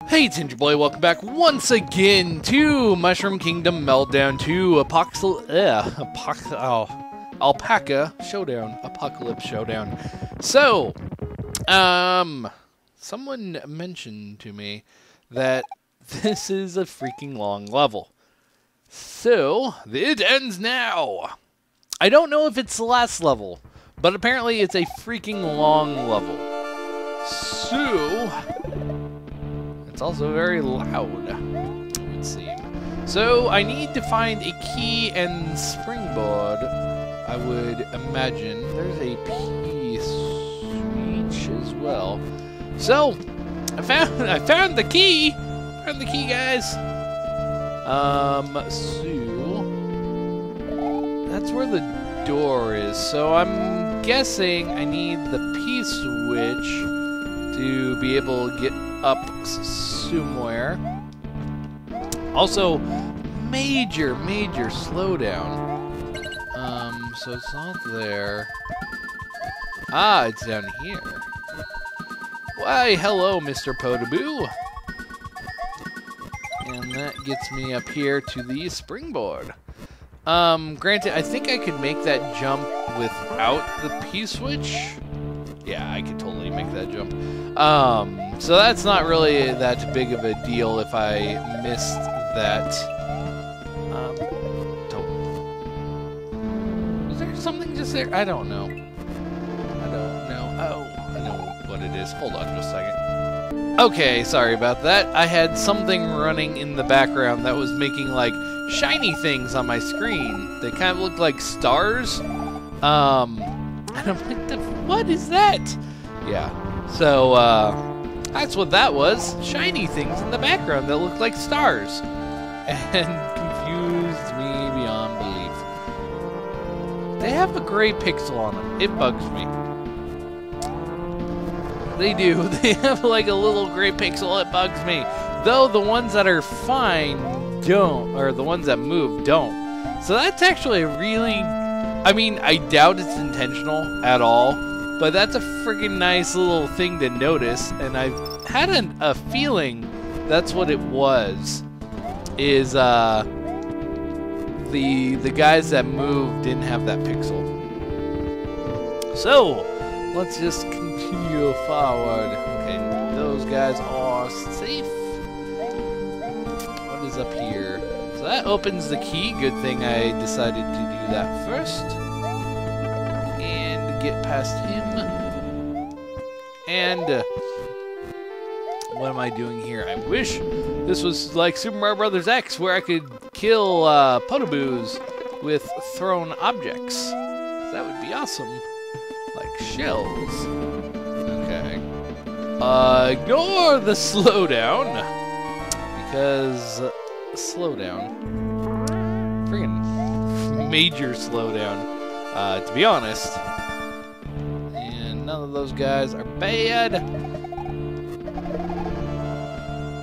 Hey, it's Ginger Boy. Welcome back once again to Mushroom Kingdom Meltdown 2 Alpaca Showdown. Apocalypse Showdown. So, someone mentioned to me that this is a freaking long level. So, it ends now. I don't know if it's the last level, but apparently it's a freaking long level. So, it's also very loud, it would seem. So, I need to find a key and springboard, I would imagine. There's a P-switch as well. So, I found the key! Found the key, guys! So, that's where the door is. So, I'm guessing I need the P-switch to be able to get up somewhere. Also, major slowdown. So it's not there. Ah, it's down here. Why, hello, Mr. Podoboo. And that gets me up here to the springboard. Granted, I think I could make that jump without the P-switch. Yeah, I could totally make that jump. So that's not really that big of a deal if I missed that. Was there something just there? I don't know. Oh, I know what it is. Hold on just a second. Okay, sorry about that. I had something running in the background that was making like shiny things on my screen. They kind of looked like stars. And I'm like, what is that? Yeah. So, that's what that was. Shiny things in the background that looked like stars. And confused me beyond belief. They have a gray pixel on them. It bugs me. They do. They have like a little gray pixel. It bugs me. Though the ones that are fine don't. Or the ones that move don't. So that's actually a really... I mean, I doubt it's intentional at all. But that's a freaking nice little thing to notice, and I've had a feeling that's what it was. Is the guys that moved didn't have that pixel. So let's just continue forward. Okay, those guys are safe. What is up here? So that opens the key. Good thing I decided to do that first. Get past him. And what am I doing here? I wish this was like Super Mario Bros. X, where I could kill Podoboos with thrown objects. That would be awesome. Like shells. Okay. Ignore the slowdown. Because slowdown. Friggin' major slowdown. To be honest. None of those guys are bad.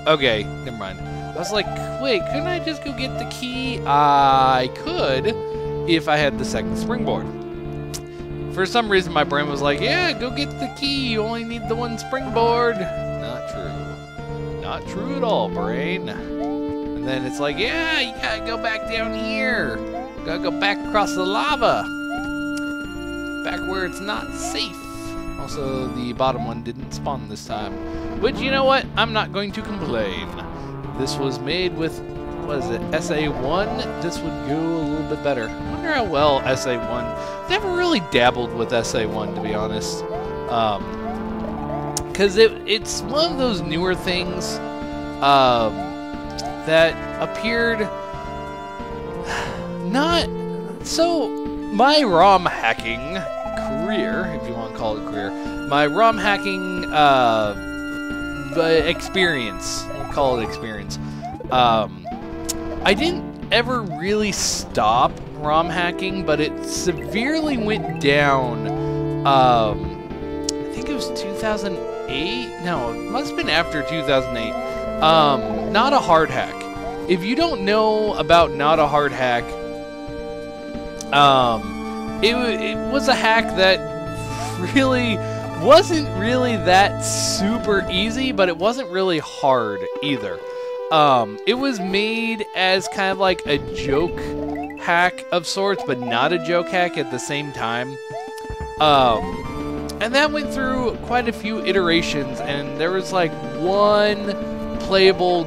Okay, never mind. I was like, wait, couldn't I just go get the key? I could, if I had the second springboard. For some reason, my brain was like, yeah, go get the key. You only need the one springboard. Not true. Not true at all, brain. And then it's like, yeah, you gotta go back down here. Gotta go back across the lava. Back where it's not safe. Also, the bottom one didn't spawn this time. Which, you know what? I'm not going to complain. This was made with, what is it, SA1? This would go a little bit better. I wonder how well SA1... Never really dabbled with SA1, to be honest. Because it's one of those newer things that appeared... not... So, my ROM hacking... career, if you want to call it a career, my ROM hacking experience, we'll call it experience. I didn't ever really stop ROM hacking, but it severely went down. I think it was 2008. No, it must have been after 2008. Not a hard hack. If you don't know about not a hard hack, it was a hack that really wasn't really that super easy, but it wasn't really hard either. It was made as kind of like a joke hack of sorts, but not a joke hack at the same time. And that went through quite a few iterations, and there was like one playable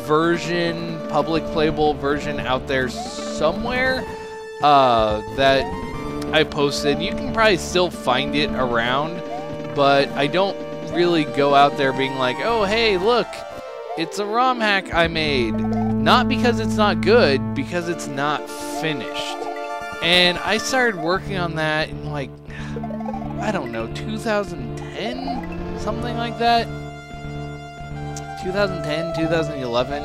version, public playable version out there somewhere that I posted. You can probably still find it around, but I don't really go out there being like, oh, hey, look, it's a ROM hack I made. Not because it's not good, because it's not finished. And I started working on that in like, I don't know, 2010? Something like that? 2010, 2011?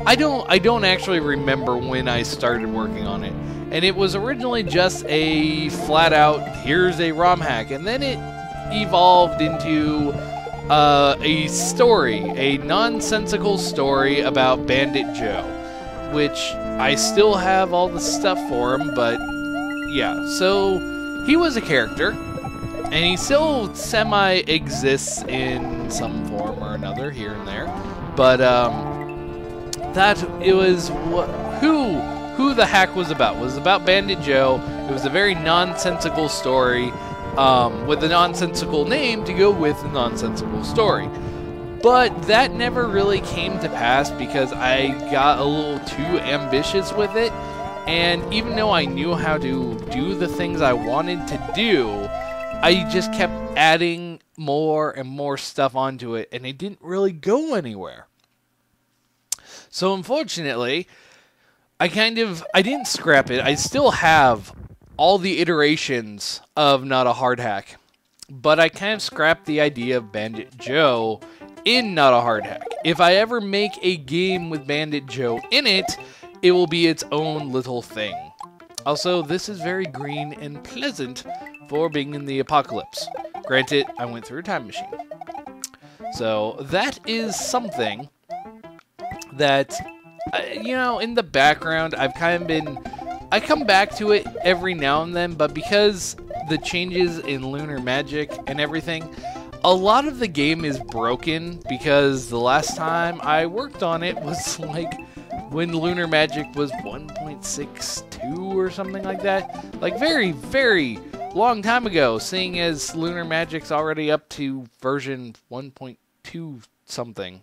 I don't actually remember when I started working on it. And it was originally just a flat out, here's a ROM hack. And then it evolved into a story, a nonsensical story about Bandit Joe, which I still have all the stuff for him, but yeah. So he was a character, and he still semi-exists in some form or another here and there. But that it was who the hack was about. It was about Bandit Joe. It was a very nonsensical story with a nonsensical name to go with the nonsensical story. But that never really came to pass because I got a little too ambitious with it. And even though I knew how to do the things I wanted to do, I just kept adding more and more stuff onto it, and it didn't really go anywhere. So unfortunately, I didn't scrap it. I still have all the iterations of Not a Hard Hack, but I kind of scrapped the idea of Bandit Joe in Not a Hard Hack. If I ever make a game with Bandit Joe in it, it will be its own little thing. Also, this is very green and pleasant for being in the apocalypse. Granted, I went through a time machine. So that is something that, you know, in the background, I've kind of been... I come back to it every now and then, but because the changes in Lunar Magic and everything, a lot of the game is broken because the last time I worked on it was like when Lunar Magic was 1.62 or something like that. Like very, very long time ago, seeing as Lunar Magic's already up to version 1.2 something,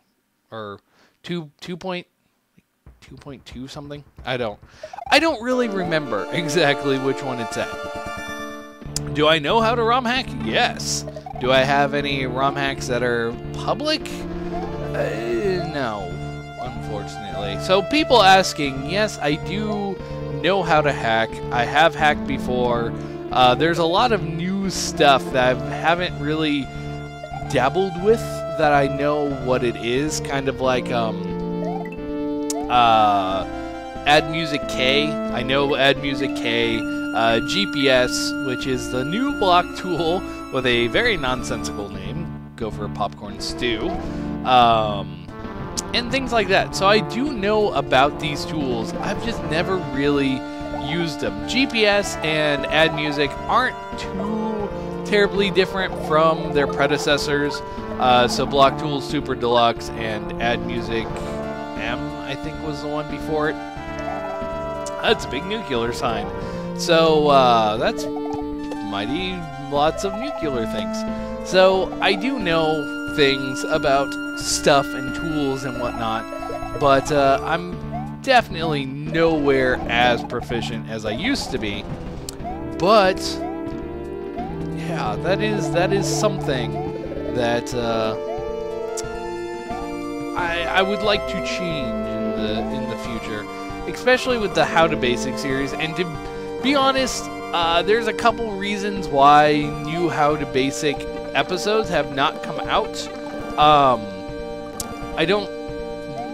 or 2.2 something? I don't really remember exactly which one it's at. Do I know how to ROM hack? Yes. Do I have any ROM hacks that are public? No, unfortunately. So people asking, yes, I do know how to hack. I have hacked before. There's a lot of new stuff that I haven't really dabbled with that I know what it is. Kind of like, Add Music K. I know Add Music K. GPS, which is the new block tool with a very nonsensical name. Go for a popcorn stew. And things like that. So I do know about these tools. I've just never really used them. GPS and Add Music aren't too terribly different from their predecessors. So Block Tools Super Deluxe and Add Music M, I think, was the one before it. That's a big nuclear sign. So that's mighty lots of nuclear things. So I do know things about stuff and tools and whatnot, but I'm definitely nowhere as proficient as I used to be. But yeah, that is something that I would like to change in the future, especially with the How to Basic series. And to be honest, there's a couple reasons why new How to Basic episodes have not come out. I don't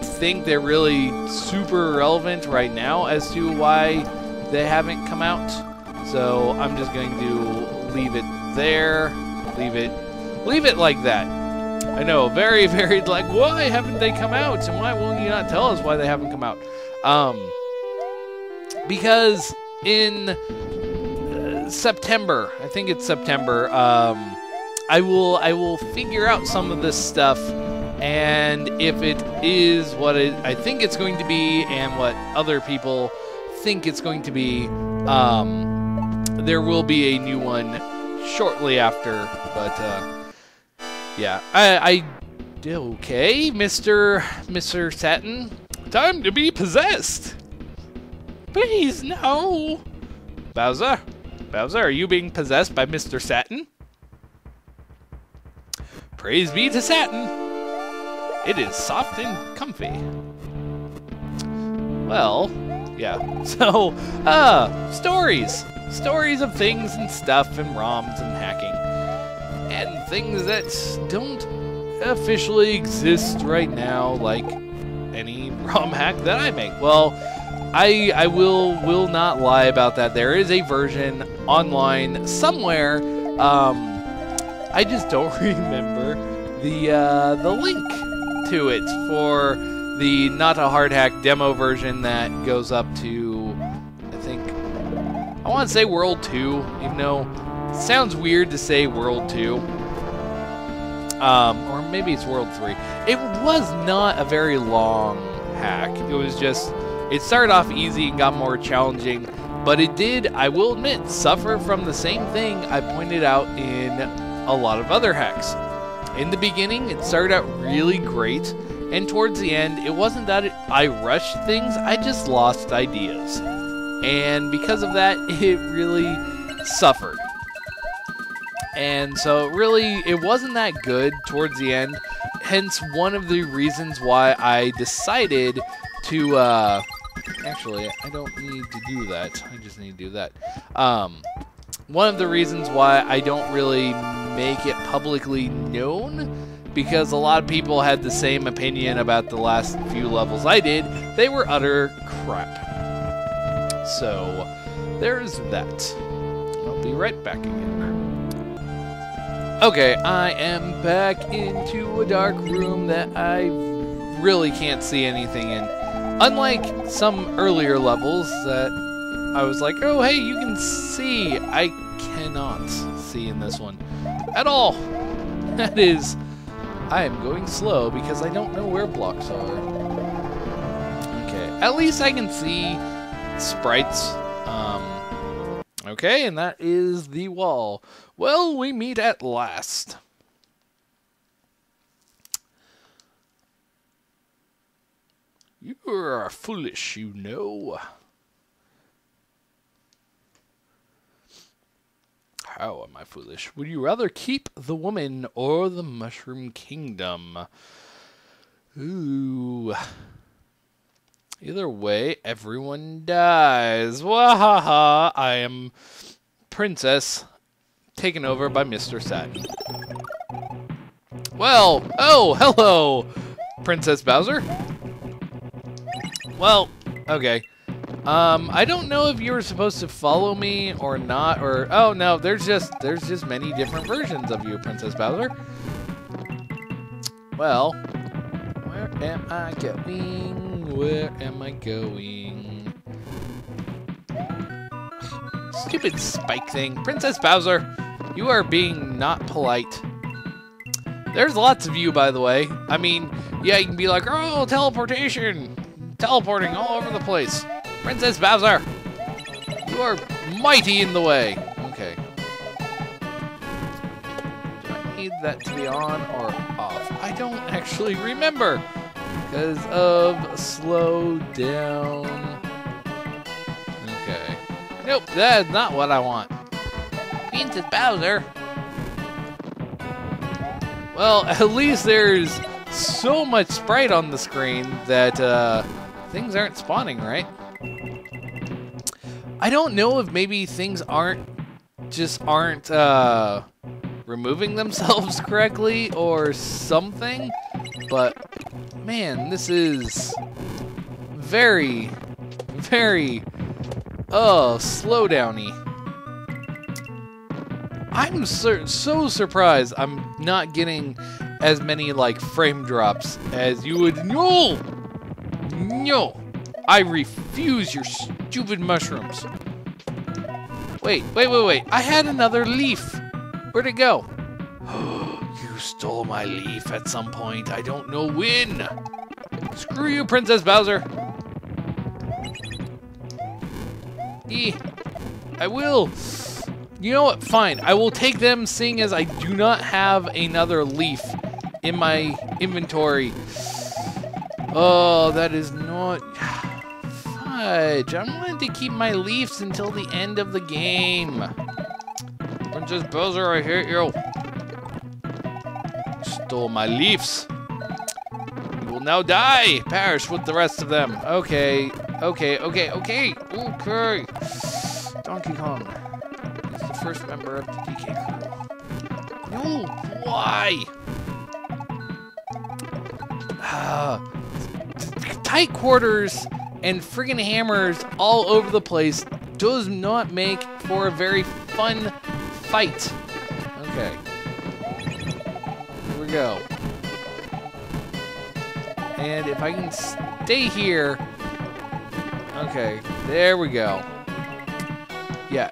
think they're really super relevant right now as to why they haven't come out. So I'm just going to leave it there. Leave it like that. I know, very, very, like, why haven't they come out? And why will you not tell us why they haven't come out? Because in September, I think it's September, I will figure out some of this stuff, and if it is what I think it's going to be and what other people think it's going to be, there will be a new one shortly after. But yeah, okay, Mr. Satin, time to be possessed. Please, no. Bowser, are you being possessed by Mr. Satin? Praise be to Satin. It is soft and comfy. Well, yeah. So, stories. Stories of things and stuff and ROMs and hacking. And things that don't officially exist right now, like any ROM hack that I make. Well, I will not lie about that. There is a version online somewhere. I just don't remember the link to it for the Not a Hard Hack demo version that goes up to, I want to say World 2, even though it sounds weird to say World 2. Or maybe it's World 3. It was not a very long hack. It was just, it started off easy and got more challenging, but it did, I will admit, suffer from the same thing I pointed out in a lot of other hacks. In the beginning, it started out really great, and towards the end, it wasn't that I rushed things, I just lost ideas. And because of that, it really suffered. And so it wasn't that good towards the end, hence one of the reasons why I decided to, actually, I don't need to do that, I just need to do that. One of the reasons why I don't really make it publicly known, because a lot of people had the same opinion about the last few levels I did. They were utter crap. So, there's that. I'll be right back again. Okay, I am back into a dark room that I really can't see anything in. Unlike some earlier levels that I was like, oh hey, you can see. I cannot see in this one at all. That is, I am going slow because I don't know where blocks are. Okay, at least I can see sprites. Okay, and that is the wall. Well, we meet at last. You are foolish, you know. How am I foolish? Would you rather keep the woman or the Mushroom Kingdom? Ooh. Either way, everyone dies. Wahaha! I am Princess, taken over by Mr. Satin. Well, oh, hello, Princess Bowser. Well, okay. I don't know if you were supposed to follow me or not, or oh no, there's just many different versions of you, Princess Bowser. Well, where am I going? Where am I going? Stupid spike thing. Princess Bowser, you are being not polite. There's lots of you, by the way. I mean, yeah, you can be like, oh, teleportation. Teleporting all over the place. Princess Bowser, you are mighty in the way. Okay. Do I need that to be on or off? I don't actually remember because of slow down. Okay. Nope, that is not what I want. Princess Bowser. Well, at least there's so much sprite on the screen that things aren't spawning, right? I don't know if maybe things aren't removing themselves correctly or something, but man, this is very, very, slow downy. I'm so surprised I'm not getting as many like frame drops as you would. No, no, I refuse your stupid mushrooms. Wait. I had another leaf. Where'd it go? You stole my leaf at some point. I don't know when. Screw you, Princess Bowser. I will. You know what? Fine. I will take them, seeing as I do not have another leaf in my inventory. Oh, that is not... Fudge. I wanted to keep my leaves until the end of the game. Princess Bowser, I hate you. Stole my leaves. You will now die. Perish with the rest of them. Okay. Okay. Donkey Kong is the first member of the DK crew. No, why? Tight quarters and friggin' hammers all over the place does not make for a very fun fight. Okay. Here we go. And if I can stay here... Okay, there we go. Yeah,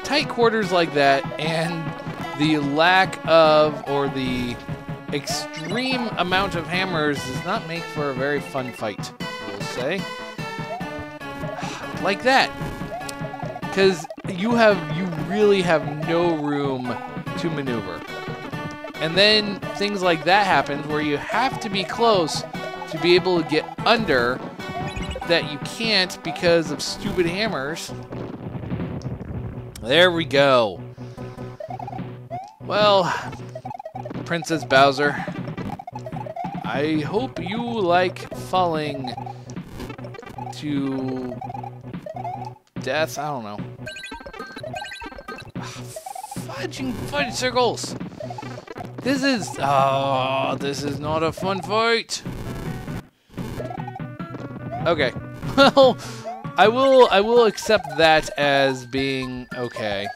tight quarters like that, and the lack of, or the extreme amount of hammers does not make for a very fun fight, we'll say. Like that. Because you really have no room to maneuver. And then things like that happen where you have to be close to be able to get under that you can't because of stupid hammers. There we go. Well, Princess Bowser, I hope you like falling to death. I don't know. Fudge circles. This is not a fun fight. Okay. Well, I will accept that as being okay.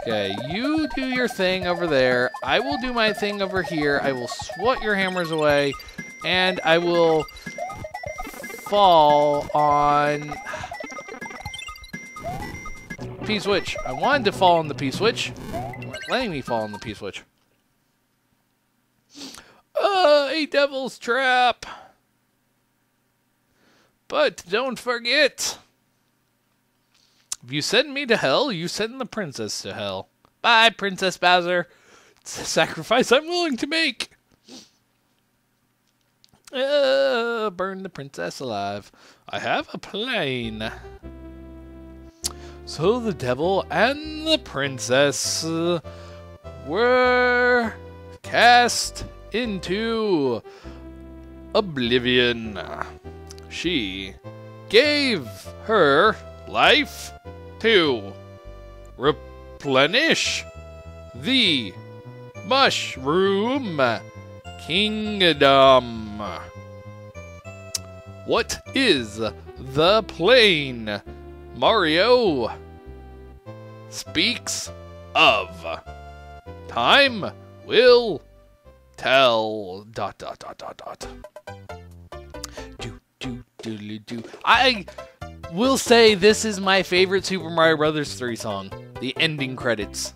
Okay, you do your thing over there. I will do my thing over here. I will swat your hammers away, and I will fall on P-switch. I wanted to fall on the P-switch. Letting me fall on the P-switch. A devil's trap. But don't forget, if you send me to hell, you send the princess to hell. Bye, Princess Bowser. It's a sacrifice I'm willing to make. Burn the princess alive. I have a plane. So the devil and the princess were cast into oblivion. She gave her life to replenish the Mushroom Kingdom. What is the plane Mario speaks of? Time will tell. ... I will say this is my favorite Super Mario Bros. 3 song. The ending credits.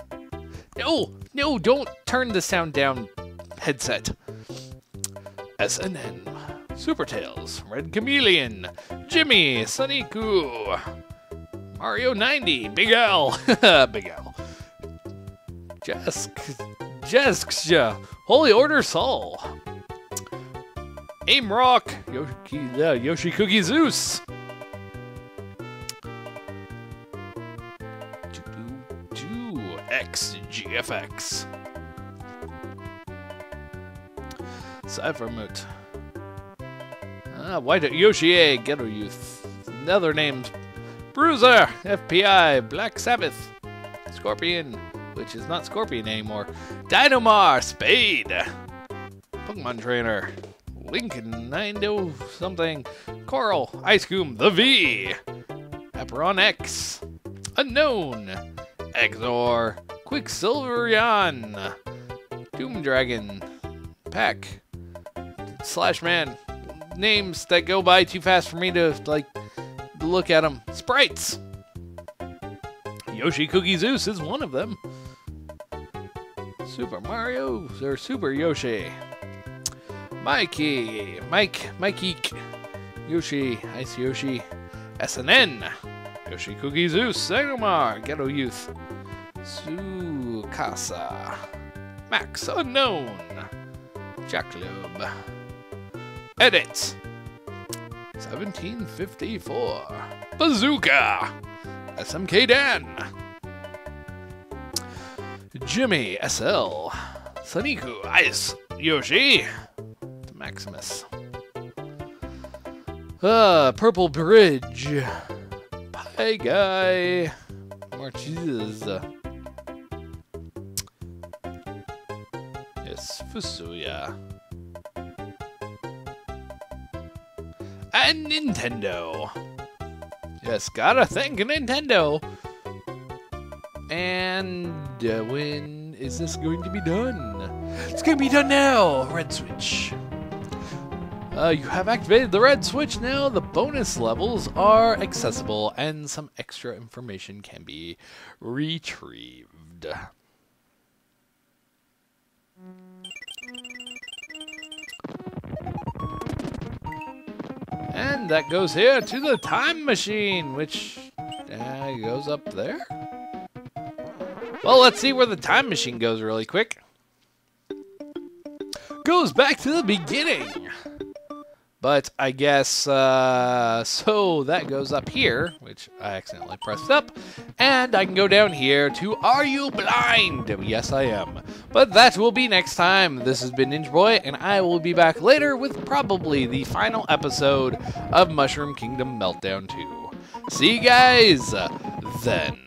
No, don't turn the sound down, headset. SNN, Super Tails, Red Chameleon, Jimmy, Soniku, Mario 90, Big L, Big L, Jesk, Holy Order Soul, Aim Rock, Yoshi Cookie Zeus. XGFX. Cypher Moot. White Yoshi A, Ghetto Youth. Other names: Bruiser, FPI, Black Sabbath, Scorpion, which is not Scorpion anymore, Dynamar, Spade, Pokemon Trainer, Lincoln 90 something, Coral, Ice Coom, The V, Aperon X, Unknown, Exor, Quicksilverian, Doom Dragon, Pack, Slashman. Names that go by too fast for me to look at them. Sprites. Yoshi Cookie Zeus is one of them. Super Mario, or Super Yoshi. Mikey, Mikey, Yoshi, Ice Yoshi, SNN, Yoshi Cookie Zeus, Sagomar, Ghetto Youth, Sukasa, Max Unknown, Jacklobe, Edit, 1754, Bazooka, SMK Dan, Jimmy SL, Soniku Ice Yoshi, Maximus, Purple Bridge, Pie Guy, more cheeses. Yes, Fusuya. And Nintendo. Yes, gotta thank Nintendo. And when is this going to be done? It's gonna be done now! Red switch. You have activated the red switch now. The bonus levels are accessible and some extra information can be retrieved. And that goes here to the time machine, which goes up there. Well, let's see where the time machine goes really quick. Goes back to the beginning. But I guess, so that goes up here, which I accidentally pressed up, and I can go down here to Are You Blind? Yes, I am. But that will be next time. This has been Ninja Boy, and I will be back later with probably the final episode of Mushroom Kingdom Meltdown 2. See you guys then.